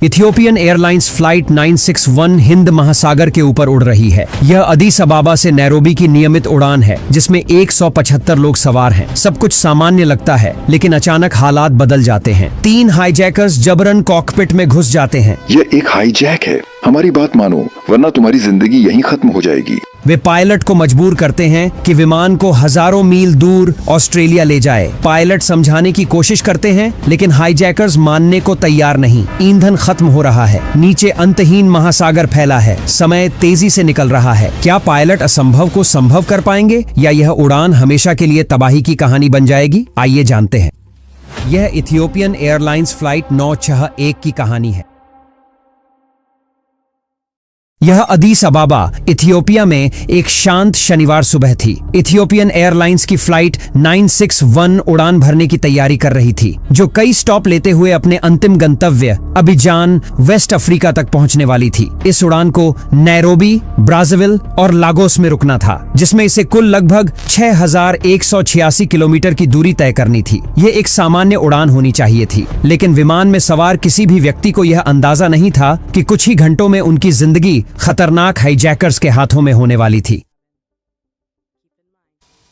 Ethiopian airlines flight 961 Hind महासागर के ऊपर उड़ रही है। यह अदीस अबाबा से नैरोबी की नियमित उड़ान है, जिसमें 175 लोग सवार हैं। सब कुछ सामान्य लगता है, लेकिन अचानक हालात बदल जाते हैं। 3 हाईजैकर्स जबरन कॉकपिट में घुस जाते हैं। यह एक हाईजैक है, हमारी बात मानो वरना तुम्हारी जिंदगी यहीं खत्म हो जाएगी। वे पायलट को मजबूर करते हैं कि विमान को हजारों मील दूर ऑस्ट्रेलिया ले जाए। पायलट समझाने की कोशिश करते हैं, लेकिन हाईजैकर्स मानने को तैयार नहीं। ईंधन खत्म हो रहा है, नीचे अंतहीन महासागर फैला है, समय तेजी से निकल रहा है। क्या पायलट असंभव को संभव कर पाएंगे, या यह उड़ान हमेशा के लिए तबाही की कहानी बन जाएगी? आइए जानते हैं। यह इथियोपियन एयरलाइंस फ्लाइट 961 की कहानी है। यह अदीस अबाबा इथियोपिया में एक शांत शनिवार सुबह थी। इथियोपियन एयरलाइंस की फ्लाइट 961 उड़ान भरने की तैयारी कर रही थी, जो कई स्टॉप लेते हुए अपने अंतिम गंतव्य अबिजान, वेस्ट अफ्रीका तक पहुंचने वाली थी। इस उड़ान को नैरोबी, ब्राज़ाविल और लागोस में रुकना था, जिसमें इसे कुल लगभग 6186 किलोमीटर की दूरी तय करनी थी। यह एक सामान्य उड़ान होनी चाहिए थी, लेकिन विमान में सवार किसी भी व्यक्ति को यह अंदाजा नहीं था कि कुछ ही घंटों में उनकी जिंदगी खतरनाक हाईजैकर्स के हाथों में होने वाली थी।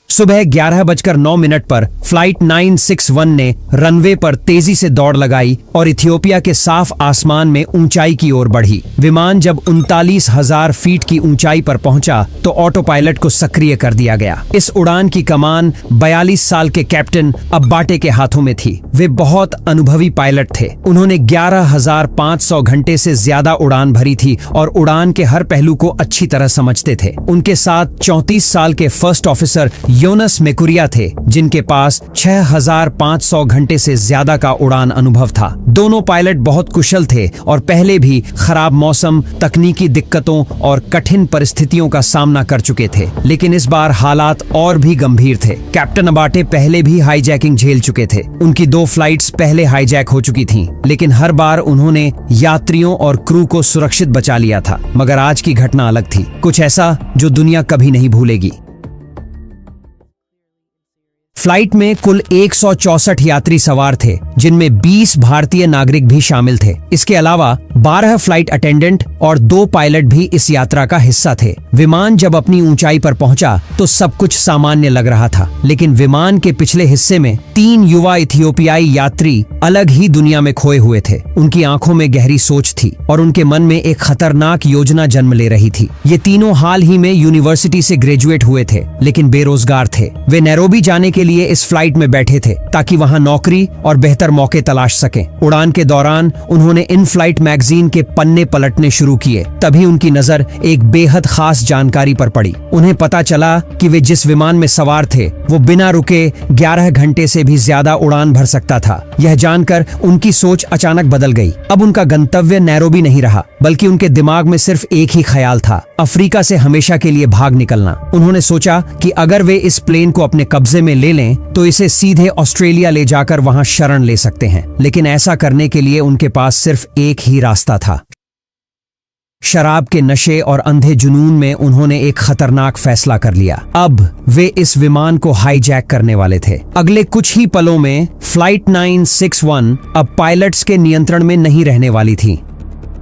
सुबह 11:09 पर फ्लाइट 961 ने रनवे पर तेजी से दौड़ लगाई और इथियोपिया के साफ आसमान में ऊंचाई की ओर बढ़ी। विमान जब 39,000 फीट की ऊंचाई पर पहुंचा तो ऑटो पायलट को सक्रिय कर दिया गया। इस उड़ान की कमान 42 साल के कैप्टन अब्बाटे के हाथों में थी। वे बहुत अनुभवी पायलट थे। उन्होंने 11,500 घंटे से ज्यादा उड़ान भरी थी और उड़ान के हर पहलू को अच्छी तरह समझते थे। उनके साथ 34 साल के फर्स्ट ऑफिसर योनस मेकुरिया थे, जिनके पास 6,500 घंटे से ज्यादा का उड़ान अनुभव था। दोनों पायलट बहुत कुशल थे और पहले भी खराब मौसम, तकनीकी दिक्कतों और कठिन परिस्थितियों का सामना कर चुके थे, लेकिन इस बार हालात और भी गंभीर थे। कैप्टन अबाटे पहले भी हाईजैकिंग झेल चुके थे। उनकी 2 फ्लाइट्स पहले हाईजैक हो चुकी थीं, लेकिन हर बार उन्होंने यात्रियों और क्रू को सुरक्षित बचा लिया था। मगर आज की घटना अलग थी, कुछ ऐसा जो दुनिया कभी नहीं भूलेगी। फ्लाइट में कुल 164 यात्री सवार थे, जिनमें 20 भारतीय नागरिक भी शामिल थे। इसके अलावा 12 फ्लाइट अटेंडेंट और 2 पायलट भी इस यात्रा का हिस्सा थे। विमान जब अपनी ऊंचाई पर पहुंचा तो सब कुछ सामान्य लग रहा था, लेकिन विमान के पिछले हिस्से में 3 युवा इथियोपियाई यात्री अलग ही दुनिया में खोए हुए थे। उनकी आंखों में गहरी सोच थी और उनके मन में एक खतरनाक योजना जन्म ले रही थी। ये तीनों हाल ही में यूनिवर्सिटी से ग्रेजुएट हुए थे, लेकिन बेरोजगार थे। वे नैरोबी जाने के लिए इस फ्लाइट में बैठे थे ताकि वहां नौकरी और बेहतर मौके तलाश सकें। उड़ान के दौरान उन्होंने इन फ्लाइट मैगजीन के पन्ने पलटने शुरू किए। तभी उनकी नजर एक बेहद खास जानकारी पर पड़ी। उन्हें पता चला कि वे जिस विमान में सवार थे वो बिना रुके 11 घंटे से भी ज्यादा उड़ान भर सकता था। यह जानकर उनकी सोच अचानक बदल गई। अब उनका गंतव्य नैरोबी नहीं रहा, बल्कि उनके दिमाग में सिर्फ एक ही ख्याल था, अफ्रीका से हमेशा के लिए भाग निकलना। उन्होंने सोचा कि अगर वे इस प्लेन को अपने कब्जे में ले लें तो इसे सीधे ऑस्ट्रेलिया ले जाकर वहां शरण ले सकते हैं। लेकिन ऐसा करने के लिए उनके पास सिर्फ एक ही रास्ता था। शराब के नशे और अंधे जुनून में उन्होंने एक खतरनाक फैसला कर लिया। अब वे इस विमान को हाईजैक करने वाले थे। अगले कुछ ही पलों में फ्लाइट 961 अब पायलट्स के नियंत्रण में नहीं रहने वाली थी।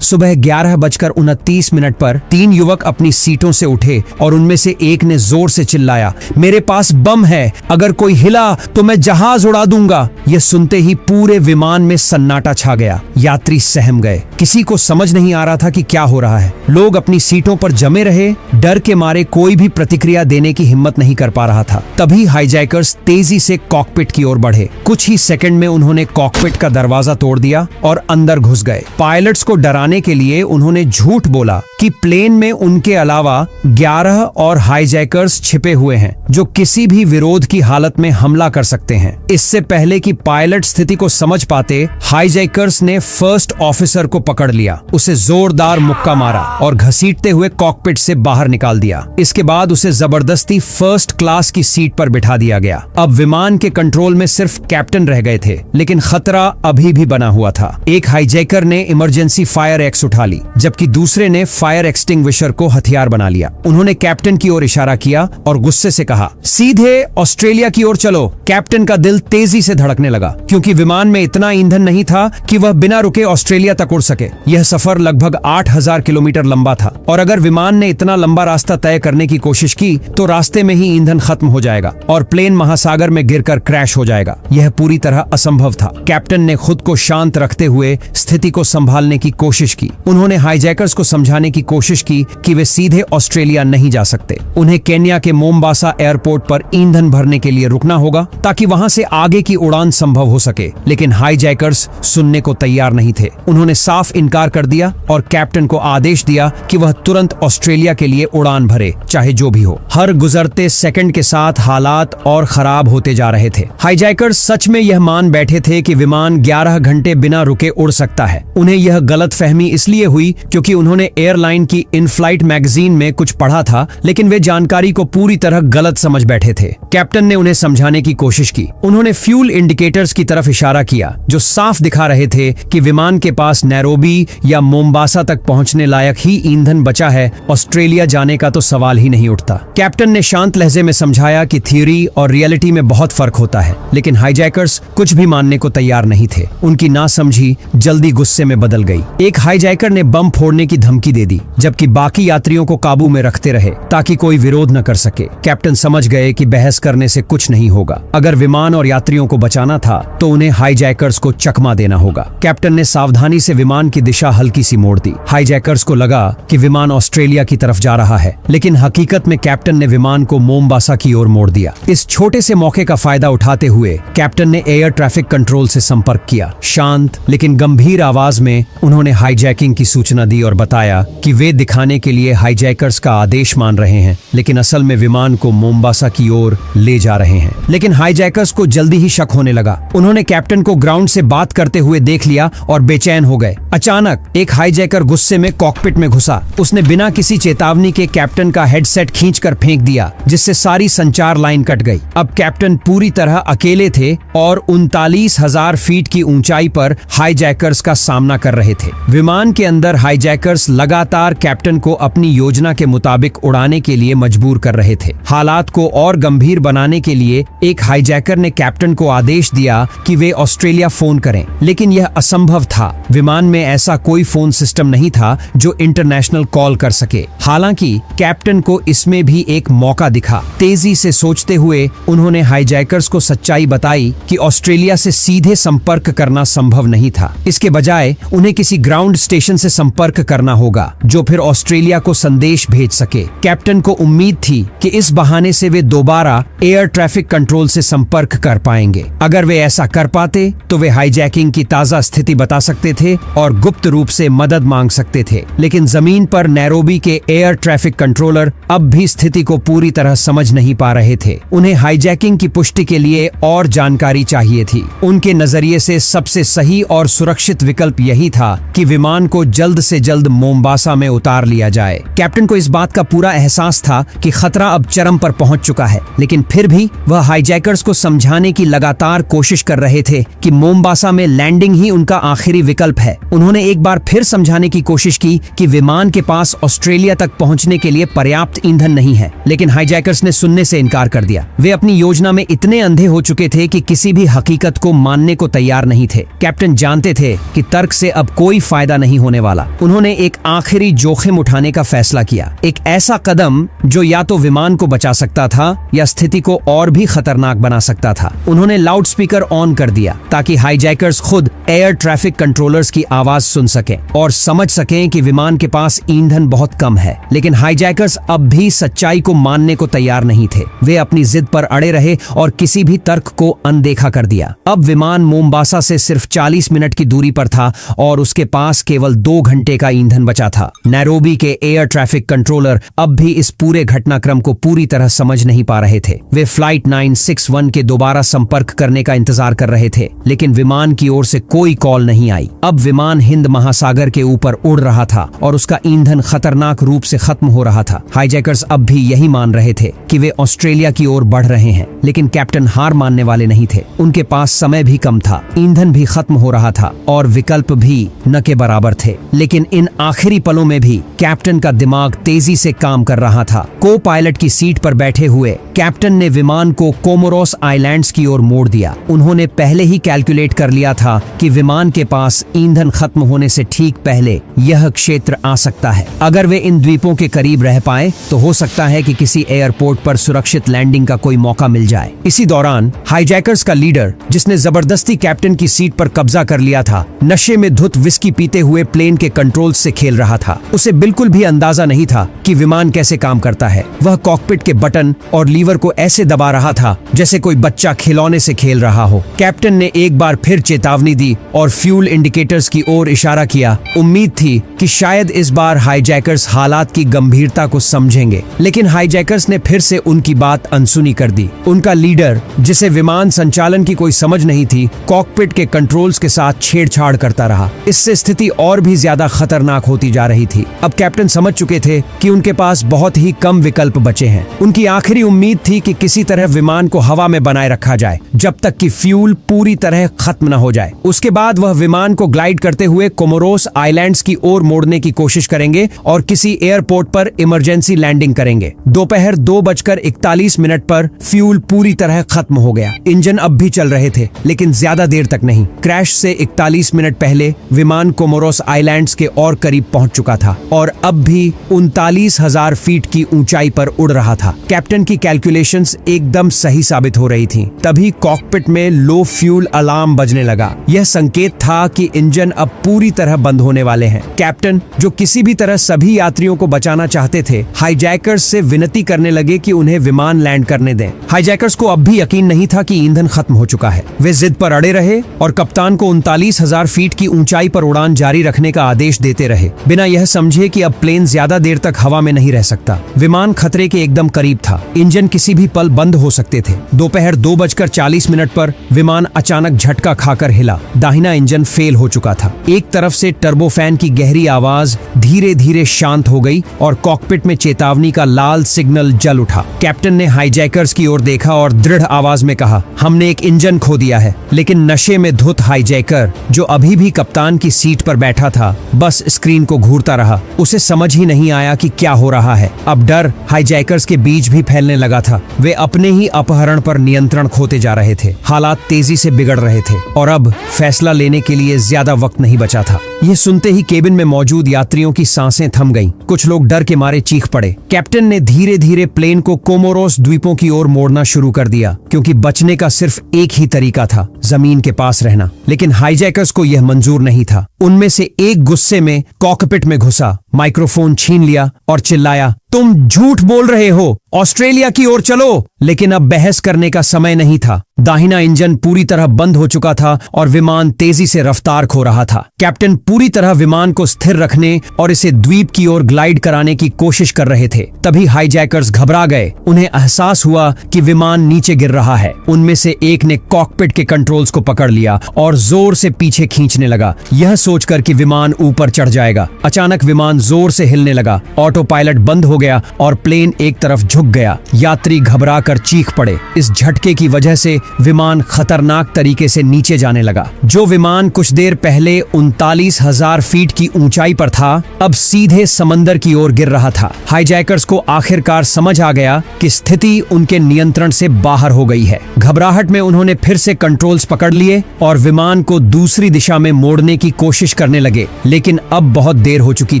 सुबह 11:29 पर 3 युवक अपनी सीटों से उठे और उनमें से एक ने जोर से चिल्लाया, मेरे पास बम है, अगर कोई हिला तो मैं जहाज उड़ा दूंगा। यह सुनते ही पूरे विमान में सन्नाटा छा गया। यात्री सहम गए। किसी को समझ नहीं आ रहा था कि क्या हो रहा है। लोग अपनी सीटों पर जमे रहे, डर के मारे कोई भी प्रतिक्रिया देने की हिम्मत नहीं कर पा रहा था। तभी हाईजैकर्स तेजी से कॉकपिट की ओर बढ़े। कुछ ही सेकंड में उन्होंने कॉकपिट का दरवाजा तोड़ दिया और अंदर घुस गए। पायलट्स को डराने के लिए उन्होंने झूठ बोला कि प्लेन में उनके अलावा 11 और हाईजैकर्स छिपे हुए हैं, जो किसी भी विरोध की हालत में हमला कर सकते हैं। इससे पहले कि पायलट स्थिति को समझ पाते, हाईजैकर्स ने फर्स्ट ऑफिसर को पकड़ लिया, उसे जोरदार मुक्का मारा और घसीटते हुए कॉकपिट से बाहर निकाल दिया। इसके बाद उसे जबरदस्ती फर्स्ट क्लास की सीट पर बिठा दिया गया। अब विमान के कंट्रोल में सिर्फ कैप्टन रह गए थे, लेकिन खतरा अभी भी बना हुआ था। एक हाईजैकर ने इमरजेंसी फायर एक्स उठा ली, जबकि दूसरे ने फायर एक्सटिंग्विशर को हथियार बना लिया। उन्होंने कैप्टन की ओर इशारा किया और गुस्से से कहा, सीधे ऑस्ट्रेलिया की ओर चलो। कैप्टन का दिल तेजी से धड़कने लगा क्योंकि विमान में इतना ईंधन नहीं था कि वह बिना रुके ऑस्ट्रेलिया तक उड़ सके। यह सफर लगभग 8000 किलोमीटर लंबा था और अगर विमान ने इतना लंबा रास्ता तय करने की कोशिश की तो रास्ते में ही ईंधन खत्म हो जाएगा और प्लेन महासागर में गिरकर क्रैश हो जाएगा। यह पूरी तरह असंभव था। कैप्टन ने खुद को शांत रखते हुए स्थिति को संभालने की कोशिश की। उन्होंने हाईजैकर्स को समझाने की कोशिश की कि वे सीधे ऑस्ट्रेलिया नहीं जा सकते। उन्हें केन्या के मोम्बासा एयरपोर्ट पर ईंधन भरने के लिए रुकना होगा ताकि वहां से आगे की उड़ान संभव हो सके। लेकिन हाईजैकर्स सुनने को तैयार नहीं थे। उन्होंने साफ इनकार कर दिया और कैप्टन को आदेश दिया कि वह तुरंत ऑस्ट्रेलिया के लिए उड़ान भरे, चाहे जो भी हो। हर गुजरते सेकंड के साथ हालात और खराब होते जा रहे थे। हाईजैकर्स सच में यह मान बैठे थे कि विमान 11 घंटे बिना रुके उड़ सकता है। उन्हें यह गलतफहमी इसलिए हुई क्योंकि उन्होंने एयरलाइन की इन फ्लाइट मैगजीन में कुछ पढ़ा था, लेकिन वे जानकारी को पूरी तरह गलत समझ बैठे थे। कैप्टन ने उन्हें समझाने की कोशिश की। उन्होंने फ्यूल इंडिकेटर्स की तरफ इशारा किया जो साफ दिखा रहे थे कि विमान के पास नैरोबी या मोम्बासा तक पहुंचने लायक ही ईंधन बचा है। ऑस्ट्रेलिया जाने का तो सवाल ही नहीं उठता। कैप्टन ने शांत लहजे में समझाया कि थियरी और रियलिटी में बहुत फर्क होता है, लेकिन हाईजैकर्स कुछ भी मानने को तैयार नहीं थे। उनकी नासमझी जल्दी गुस्से में बदल गई। एक हाईजैकर ने बम फोड़ने की धमकी दे दी, जबकि बाकी यात्रियों को काबू में रखते रहे ताकि कोई विरोध न कर सके। कैप्टन समझ गए कि बहस करने से कुछ नहीं होगा। अगर विमान और यात्रियों को बचाना था तो उन्हें हाईजैकर्स को चकमा देना होगा। कैप्टन ने सावधानी से विमान की दिशा हल्की सी मोड़ दी। हाईजैकर्स को लगा कि विमान ऑस्ट्रेलिया की तरफ जा रहा है, लेकिन हकीकत में कैप्टन ने विमान को मोम्बासा की ओर मोड़ दिया। इस छोटे से मौके का फायदा उठाते हुए कैप्टन ने एयर ट्रैफिक कंट्रोल से संपर्क किया। शांत लेकिन गंभीर आवाज में उन्होंने हाईजैकिंग की सूचना दी और बताया कि वे दिखाने के लिए हाईजैकर्स का आदेश मान रहे हैं, लेकिन असल में विमान को मोम्बासा की ओर ले जा रहे हैं। लेकिन हाईजैकर्स को जल्दी ही शक होने लगा। उन्होंने कैप्टन को ग्राउंड से बात करते हुए देख लिया और बेचैन हो गए। अचानक एक हाईजैकर गुस्से में कॉकपिट में घुसा। उसने बिना किसी चेतावनी के कैप्टन का हेडसेट खींचकर फेंक दिया, जिससे सारी संचार लाइन कट गई। अब कैप्टन पूरी तरह अकेले थे और 39,000 फीट की ऊंचाई पर हाईजैकर्स का सामना कर रहे थे। विमान के अंदर हाईजैकर्स लगातार कैप्टन को अपनी योजना के मुताबिक उड़ाने के लिए मजबूर कर रहे थे। हालात को और गंभीर बनाने के लिए एक हाईजैकर ने कैप्टन को आदेश दिया कि वे ऑस्ट्रेलिया फोन करें, लेकिन यह असंभव था। विमान में ऐसा कोई फोन सिस्टम नहीं था जो इंटरनेशनल कॉल कर सके। हालांकि कैप्टन को इसमें भी एक मौका दिखा। तेजी से सोचते हुए उन्होंने हाईजैकर्स को सच्चाई बताई कि ऑस्ट्रेलिया से सीधे संपर्क करना संभव नहीं था। इसके बजाय उन्हें किसी ग्राउंड स्टेशन से संपर्क करना होगा जो फिर ऑस्ट्रेलिया को संदेश भेज सके। कैप्टन को उम्मीद थी कि इस बहाने से वे दोबारा एयर ट्रैफिक कंट्रोल से संपर्क कर पाएंगे। अगर वे ऐसा कर पाते तो वे हाईजैकिंग की ताजा स्थिति बता सकते थे और गुप्त रूप से मदद मांग सकते थे। लेकिन जमीन पर नैरोबी के एयर ट्रैफिक कंट्रोलर अब भी स्थिति को पूरी तरह समझ नहीं पा रहे थे। उन्हें हाईजैकिंग की पुष्टि के लिए और जानकारी चाहिए थी। उनके नजरिए से सबसे सही और सुरक्षित विकल्प यही था कि विमान को जल्द से जल्द मोम्बासा में उतार लिया जाए। कैप्टन को इस बात का पूरा एहसास था कि खतरा अब चरम पर पहुंच चुका है, लेकिन फिर भी वह हाईजैकर्स को समझाने की लगातार कोशिश कर रहे थे कि मोम्बासा में लैंडिंग ही उनका आखिरी विकल्प है। उन्होंने एक बार फिर समझाने की कोशिश की कि विमान के पास ऑस्ट्रेलिया तक पहुंचने के लिए पर्याप्त ईंधन नहीं है, लेकिन हाईजैकर्स ने सुनने से इनकार कर दिया। वे अपनी योजना में इतने अंधे हो चुके थे कि किसी भी हकीकत को मानने को तैयार नहीं थे। कैप्टन जानते थे कि तर्क से अब कोई फायदा नहीं होने वाला। उन्होंने एक आखिरी जोखिम उठाने का फैसला किया, एक ऐसा कदम जो या तो विमान को बचा सकता था या स्थिति को और भी खतरनाक बना सकता था। उन्होंने लाउडस्पीकर ऑन कर दिया ताकि हाईजैकर्स खुद एयर ट्रैफिक कंट्रोलर्स की आवाज सुन सकें और समझ सकें कि विमान के पास ईंधन बहुत कम है। लेकिन हाईजैकर्स अब भी सच्चाई को मानने को तैयार नहीं थे। वे अपनी जिद पर अड़े रहे और किसी भी तर्क को अनदेखा कर दिया। अब विमान मोम्बासा से सिर्फ 40 मिनट की दूरी पर था और उसके पास केवल 2 घंटे का ईंधन बचा था। नैरोबी के एयर ट्रैफिक कंट्रोलर अब भी इस पूरे घटनाक्रम को पूरी तरह समझ नहीं पा रहे थे। वे फ्लाइट 961 के दोबारा संपर्क करने का इंतजार कर रहे थे, लेकिन विमान की ओर से कोई कॉल नहीं आई। अब विमान हिंद महासागर के ऊपर उड़ रहा था और उसका ईंधन खतरनाक रूप से खत्म हो रहा था। हाईजैकर्स अब भी यही मान रहे थे कि वे ऑस्ट्रेलिया की ओर बढ़ रहे हैं, लेकिन कैप्टन हार मानने वाले नहीं थे। उनके पास समय भी कम था, ईंधन भी खत्म हो रहा था और विकल्प भी न के बराबर थे। लेकिन इन आखिरी पलों पलों में भी कैप्टन का दिमाग तेजी से काम कर रहा था। को पायलट की सीट पर बैठे हुए कैप्टन ने विमान को कोमोरोस आइलैंड्स की ओर मोड़ दिया। उन्होंने पहले ही कैलकुलेट कर लिया था कि विमान के पास ईंधन खत्म होने से ठीक पहले यह क्षेत्र आ सकता है। अगर वे इन द्वीपों के करीब रह पाए तो हो सकता है कि किसी एयरपोर्ट पर सुरक्षित लैंडिंग का कोई मौका मिल जाए। इसी दौरान हाईजैकर्स का लीडर, जिसने जबरदस्ती कैप्टन की सीट पर कब्जा कर लिया था, नशे में धुत विस्की पीते हुए प्लेन के कंट्रोल्स से खेल रहा था। उसे बिल्कुल भी अंदाजा नहीं था कि विमान कैसे काम करता है। वह कॉकपिट के बटन और लीवर को ऐसे दबा रहा था जैसे कोई बच्चा खिलौने से खेल रहा हो। कैप्टन ने एक बार फिर चेतावनी दी और फ्यूल इंडिकेटर्स की ओर इशारा किया। उम्मीद थी कि शायद इस बार हाईजैकर्स हालात की गंभीरता को समझेंगे, लेकिन हाईजैकर्स ने फिर से उनकी बात अनसुनी कर दी। उनका लीडर, जिसे विमान संचालन की कोई समझ नहीं थी, कॉकपिट के कंट्रोल्स के साथ छेड़छाड़ करता रहा। इससे स्थिति और भी ज्यादा खतरनाक होती जा रही थी। अब कैप्टन समझ चुके थे कि उनके पास बहुत ही कम विकल्प बचे हैं। उनकी आखिरी उम्मीद थी कि किसी तरह विमान को हवा में बनाए रखा जाए जब तक कि फ्यूल पूरी तरह खत्म न हो जाए। उसके बाद वह विमान को ग्लाइड करते हुए कोमोरोस आइलैंड्स की ओर मोड़ने की कोशिश करेंगे और किसी एयरपोर्ट पर इमरजेंसी लैंडिंग करेंगे। दोपहर 2:41 पर फ्यूल पूरी तरह खत्म हो गया। इंजन अब भी चल रहे थे, लेकिन ज्यादा देर तक नहीं। क्रैश से 41 मिनट पहले विमान कोमोरोस आइलैंड्स के और करीब पहुंच चुका था और अब भी 39,000 फीट की ऊंचाई पर उड़ रहा था। कैप्टन की कैलकुलेशंस एकदम सही साबित हो रही थीं। तभी कॉकपिट में लो फ्यूल अलार्म बजने लगा। यह संकेत था कि इंजन अब पूरी तरह बंद होने वाले हैं। कैप्टन, जो किसी भी तरह सभी यात्रियों को बचाना चाहते थे, हाईजैकर्स से विनती करने लगे कि उन्हें विमान लैंड करने दें। हाईजैकर्स को अब भी यकीन नहीं था कि ईंधन खत्म हो चुका है। वे जिद पर अड़े रहे और कप्तान को 39,000 फीट की ऊंचाई पर उड़ान जारी रखने का आदेश देते रहे, बिना यह समझे कि अब प्लेन ज्यादा देर तक हवा में नहीं रह सकता। विमान खतरे के एकदम करीब था। इंजन किसी भी पल बंद हो सकते थे। दोपहर 2:40 पर विमान अचानक झटका खाकर हिला। दाहिना इंजन फेल हो चुका था। एक तरफ से टर्बोफैन की गहरी आवाज धीरे धीरे शांत हो गई और कॉकपिट में चेतावनी का लाल सिग्नल जल उठा। कैप्टन ने हाईजैकर्स की ओर देखा और दृढ़ आवाज में कहा, हमने एक इंजन खो दिया है। लेकिन नशे में धुत हाईजैकर, जो अभी भी कप्तान की सीट पर बैठा था, बस स्क्रीन को घूरता रहा। उसे समझ ही नहीं आया कि क्या हो रहा है। अब डर हाईजैकर्स के बीच भी फैलने लगा था। वे अपने ही अपहरण पर नियंत्रण खोते जा रहे थे। हालात तेजी से बिगड़ रहे थे और अब फैसला लेने के लिए ज्यादा वक्त नहीं बचा था। यह सुनते ही केबिन में मौजूद यात्रियों की सांसें थम गईं। कुछ लोग डर के मारे चीख पड़े। कैप्टन ने धीरे धीरे प्लेन को कोमोरोस द्वीपों की ओर मोड़ना शुरू कर दिया, क्योंकि बचने का सिर्फ एक ही तरीका था, जमीन के पास रहना। लेकिन हाईजैकर्स को यह मंजूर नहीं था। उनमें से एक गुस्से में कॉकपिट में घुसा, माइक्रोफोन छीन लिया और चिल्लाया, तुम झूठ बोल रहे हो, ऑस्ट्रेलिया की ओर चलो। लेकिन अब बहस करने का समय नहीं था। दाहिना इंजन पूरी तरह बंद हो चुका था और विमान तेजी से रफ्तार खो रहा था। कैप्टन पूरी तरह विमान को स्थिर रखने और इसे द्वीप की ओर ग्लाइड कराने की कोशिश कर रहे थे। तभी हाईजैकर्स घबरा गए। उन्हें एहसास हुआ कि विमान नीचे गिर रहा है। उनमें से एक ने कॉकपिट के कंट्रोल्स को पकड़ लिया और जोर से पीछे खींचने लगा, यह सोचकर कि विमान ऊपर चढ़ जाएगा। अचानक विमान जोर से हिलने लगा। ऑटो पायलट बंद हो गया और प्लेन एक तरफ झुक गया। यात्री घबरा कर चीख पड़े। इस झटके की वजह से विमान खतरनाक तरीके से नीचे जाने लगा। जो विमान कुछ देर पहले 39,000 फीट की ऊंचाई पर था, अब सीधे समंदर की ओर गिर रहा था। हाईजैकर्स को आखिरकार समझ आ गया कि स्थिति उनके नियंत्रण से बाहर हो गई है। घबराहट में उन्होंने फिर से कंट्रोल्स पकड़ लिए और विमान को दूसरी दिशा में मोड़ने की कोशिश करने लगे, लेकिन अब बहुत देर हो चुकी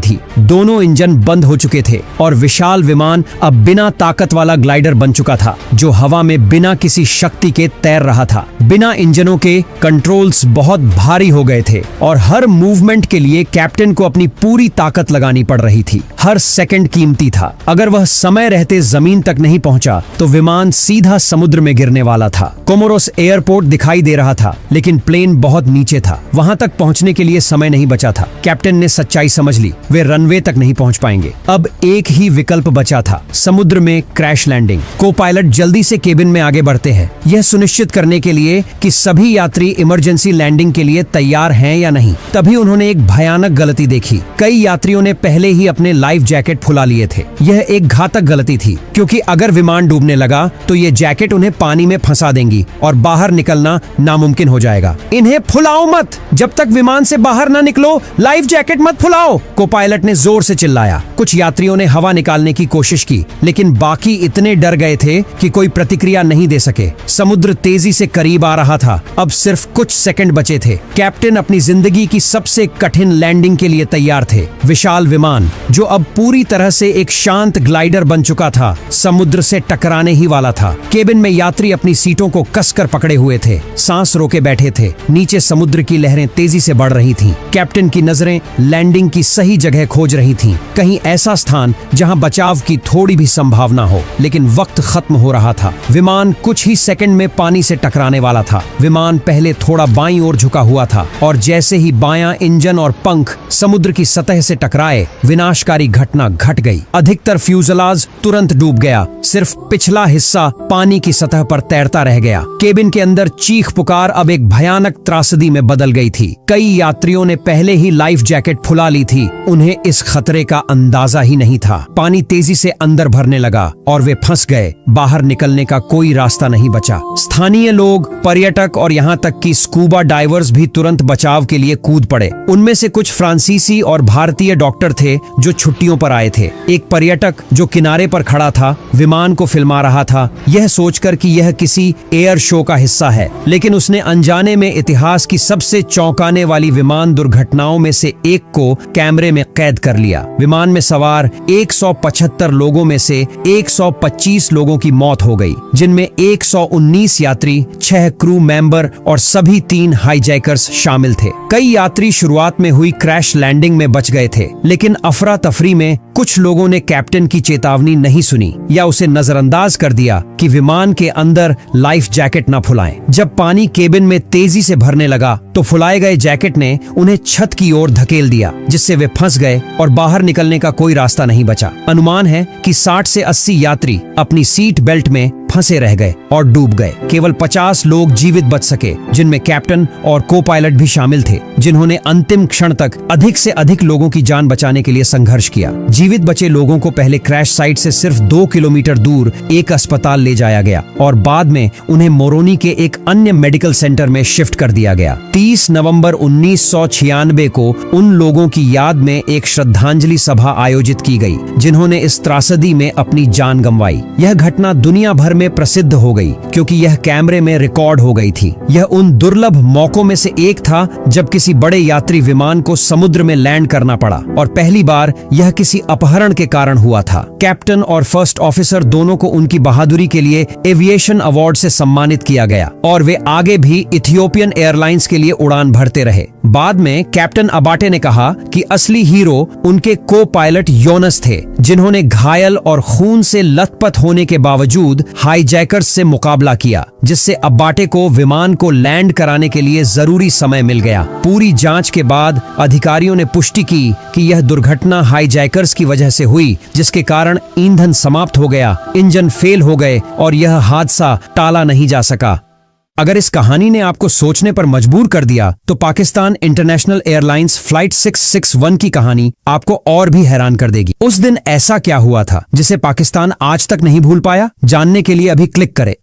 थी। दोनों इंजन बंद हो चुके थे और विशाल विमान अब बिना ताकत वाला ग्लाइडर बन चुका था, जो हवा में बिना किसी शक्ति के तैर रहा था। बिना इंजनों के कंट्रोल्स बहुत भारी हो गए थे और हर मूवमेंट के लिए कैप्टन को अपनी पूरी ताकत लगानी पड़ रही थी। हर सेकंड कीमती था। अगर वह समय रहते जमीन तक नहीं पहुंचा तो विमान सीधा समुद्र में गिरने वाला था। कोमोरोस एयरपोर्ट दिखाई दे रहा था, लेकिन प्लेन बहुत नीचे था। वहां तक पहुंचने के लिए समय नहीं बचा था। कैप्टन ने सच्चाई समझ ली, वे रनवे तक नहीं पहुंच पाएंगे। अब एक ही विकल्प बचा था, समुद्र में क्रैश लैंडिंग। को पायलट जल्दी से केबिन में आगे बढ़ते हैं, यह सुनिश्चित करने के लिए कि सभी यात्री इमरजेंसी लैंडिंग के लिए तैयार हैं या नहीं। तभी उन्होंने एक भयानक गलती देखी। कई यात्रियों ने पहले ही अपने लाइफ जैकेट फुला लिए थे। यह एक घातक गलती थी, क्योंकि अगर विमान डूबने लगा तो ये जैकेट उन्हें पानी में फंसा देंगी और बाहर निकलना नामुमकिन हो जाएगा। इन्हें फुलाओ मत, जब तक विमान से बाहर न निकलो लाइफ जैकेट मत फुलाओ, को पायलट ने जोर से चिल्लाया। कुछ यात्रियों ने हवा निकालने की कोशिश की, लेकिन बाकी इतने डर गए थे कि कोई प्रतिक्रिया नहीं दे सके। समुद्र तेजी से करीब आ रहा था, अब सिर्फ कुछ सेकंड बचे थे। कैप्टन अपनी जिंदगी की सबसे कठिन लैंडिंग के लिए तैयार थे। विशाल विमान, जो अब पूरी तरह से एक शांत ग्लाइडर बन चुका था, समुद्र से टकराने ही वाला था। केबिन में यात्री अपनी सीटों को कसकर पकड़े हुए थे, सांस रोके बैठे थे। नीचे समुद्र की लहरें तेजी से बढ़ रही थीं। कैप्टन की नजरें लैंडिंग की सही जगह खोज रही थीं, कहीं ऐसा स्थान जहां बचाव की थोड़ी भी संभावना हो। लेकिन वक्त खत्म हो रहा था। विमान कुछ ही सेकंड में पानी से टकराने वाला था। विमान पहले थोड़ा बाईं ओर झुका हुआ था और जैसे ही बायां इंजन और पंख समुद्र की सतह से टकराए, विनाशकारी घटना घट गई। अधिकतर फ्यूजलाज तुरंत डूब गया, सिर्फ पिछला हिस्सा पानी की सतह पर तैरता रह गया। केबिन के अंदर चीख पुकार अब एक भयानक त्रासदी में बदल गई थी। कई यात्रियों ने पहले ही लाइफ जैकेट फुला ली थी, उन्हें इस खतरे का अंदाजा ही नहीं था। पानी तेजी से अंदर भरने लगा और वे फंस गए। बाहर निकलने का कोई रास्ता नहीं बचा। स्थानीय लोग, पर्यटक और यहाँ तक कि स्कूबा डाइवर्स भी तुरंत बचाव के लिए कूद पड़े। उनमें से कुछ फ्रांसीसी और भारतीय डॉक्टर थे जो छुट्टियों पर आए थे। एक पर्यटक जो किनारे पर खड़ा था, विमान को फिल्मा रहा था, यह सोचकर कि यह किसी एयर शो का हिस्सा है, लेकिन उसने अनजाने में इतिहास की सबसे चौंकाने वाली विमान दुर्घटनाओं में से एक को कैमरे में कैद कर लिया। विमान में सवार 175 लोगों में से 125 लोगों की मौत हो गई, जिनमें 119 यात्री, 6 क्रू मेंबर और सभी 3 हाईजैकर्स शामिल थे। कई यात्री शुरुआत में हुई क्रैश लैंडिंग में बच गए थे, लेकिन अफरा तफरी में कुछ लोगों ने कैप्टन की चेतावनी नहीं सुनी या उसे नजरअंदाज कर दिया कि विमान के अंदर लाइफ जैकेट न फुलाएं। जब पानी केबिन में तेजी से भरने लगा तो फुलाए गए जैकेट ने उन्हें छत की ओर धकेल दिया, जिससे वे फंस गए और बाहर निकलने का कोई रास्ता नहीं बचा। अनुमान है कि 60 से 80 यात्री अपनी सीट बेल्ट में फंसे रह गए और डूब गए। केवल 50 लोग जीवित बच सके, जिनमें कैप्टन और को पायलट भी शामिल थे, जिन्होंने अंतिम क्षण तक अधिक से अधिक लोगों की जान बचाने के लिए संघर्ष किया। जीवित बचे लोगों को पहले क्रैश साइट से सिर्फ 2 किलोमीटर दूर एक अस्पताल ले जाया गया और बाद में उन्हें मोरोनी के एक अन्य मेडिकल सेंटर में शिफ्ट कर दिया गया। 30 नवंबर 1996 को उन लोगों की याद में एक श्रद्धांजलि सभा आयोजित की गई, जिन्होंने इस त्रासदी में अपनी जान गंवाई। यह घटना दुनिया भर में प्रसिद्ध हो गई क्योंकि यह कैमरे में रिकॉर्ड हो गई थी। यह उन दुर्लभ मौकों में से एक था जब किसी बड़े यात्री विमान को समुद्र में लैंड करना पड़ा और पहली बार यह किसी अपहरण के कारण हुआ था। कैप्टन और फर्स्ट ऑफिसर दोनों को उनकी बहादुरी के लिए एविएशन अवार्ड से सम्मानित किया गया और वे आगे भी इथियोपियन एयरलाइंस के लिए उड़ान भरते रहे। बाद में कैप्टन अबाटे ने कहा कि असली हीरो उनके को पायलट योनस थे, जिन्होंने घायल और खून से लथपथ होने के बावजूद हाईजैकर्स से मुकाबला किया, जिससे अबाटे को विमान को लैंड कराने के लिए जरूरी समय मिल गया। पूरी जांच के बाद अधिकारियों ने पुष्टि की कि यह दुर्घटना हाईजैकर्स की वजह से हुई, जिसके कारण ईंधन समाप्त हो गया, इंजन फेल हो गए और यह हादसा टाला नहीं जा सका। अगर इस कहानी ने आपको सोचने पर मजबूर कर दिया तो पाकिस्तान इंटरनेशनल एयरलाइंस फ्लाइट 661 की कहानी आपको और भी हैरान कर देगी। उस दिन ऐसा क्या हुआ था जिसे पाकिस्तान आज तक नहीं भूल पाया? जानने के लिए अभी क्लिक करें।